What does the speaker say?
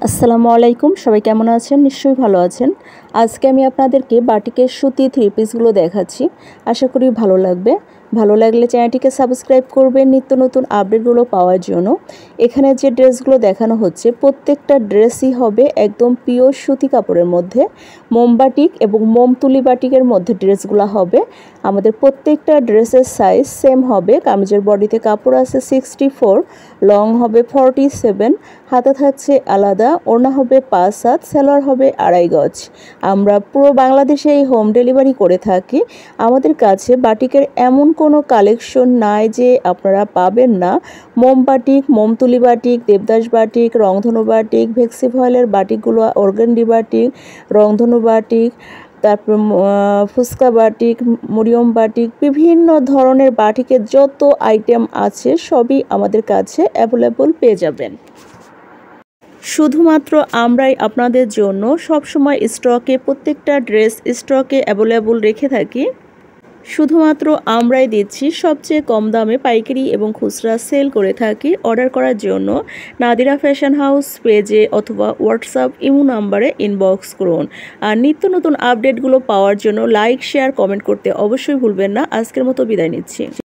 আসসালামু আলাইকুম, সবাই কেমন আছেন? নিশ্চয়ই ভালো আছেন। আজকে আমি আপনাদেরকে বাটিকের সুতি থ্রি পিসগুলো দেখাচ্ছি। আশা করি ভালো লাগবে। ভালো লাগলে চ্যানেলটিকে সাবস্ক্রাইব করবেন নিত্য নতুন আপডেটগুলো পাওয়ার জন্য। এখানে যে ড্রেসগুলো দেখানো হচ্ছে প্রত্যেকটা ড্রেসই হবে একদম পিওর সুতি কাপড়ের মধ্যে। মোম বাটিক এবং মোম তুলি বাটিকের মধ্যে ড্রেসগুলো হবে। আমাদের প্রত্যেকটা ড্রেসের সাইজ সেম হবে। কামিজের বডিতে কাপড় আছে 64, লং হবে 47, হাতা থাকছে আলাদা, ওড়না হবে 5 হাত, সালোয়ার হবে 2.5 গজ। আমরা পুরো বাংলাদেশে এই হোম ডেলিভারি করে থাকি। আমাদের কাছে বাটিকের এমন কোনো কালেকশন নাই যে আপনারা পাবেন না। মোম বাটিক, মোম তুলি বাটিক, দেবদাস বাটিক, রংধনু বাটিক, ভেক্সি ভয়েলের বাটিকগুলো, অর্গানডি বাটিক, রংধনু বাটিক, তারপর ফুচকা বাটিক, মরিয়ম বাটিক, বিভিন্ন ধরনের বাটিকের যত আইটেম আছে সবই আমাদের কাছে অ্যাভেলেবল পেয়ে যাবেন। শুধুমাত্র আমরাই আপনাদের জন্য সবসময় স্টকে প্রত্যেকটা ড্রেস স্টকে অ্যাভেলেবল রেখে থাকি। শুধুমাত্র আমরাই দিচ্ছি সবচেয়ে কম দামে পাইকারি এবং খুচরা সেল করে থাকি। অর্ডার করার জন্য নাদিরা ফ্যাশন হাউস পেজে অথবা হোয়াটসঅ্যাপ ইমো নাম্বারে ইনবক্স করুন। আর নিত্য নতুন আপডেটগুলো পাওয়ার জন্য লাইক, শেয়ার, কমেন্ট করতে অবশ্যই ভুলবেন না। আজকের মতো বিদায় নিচ্ছি।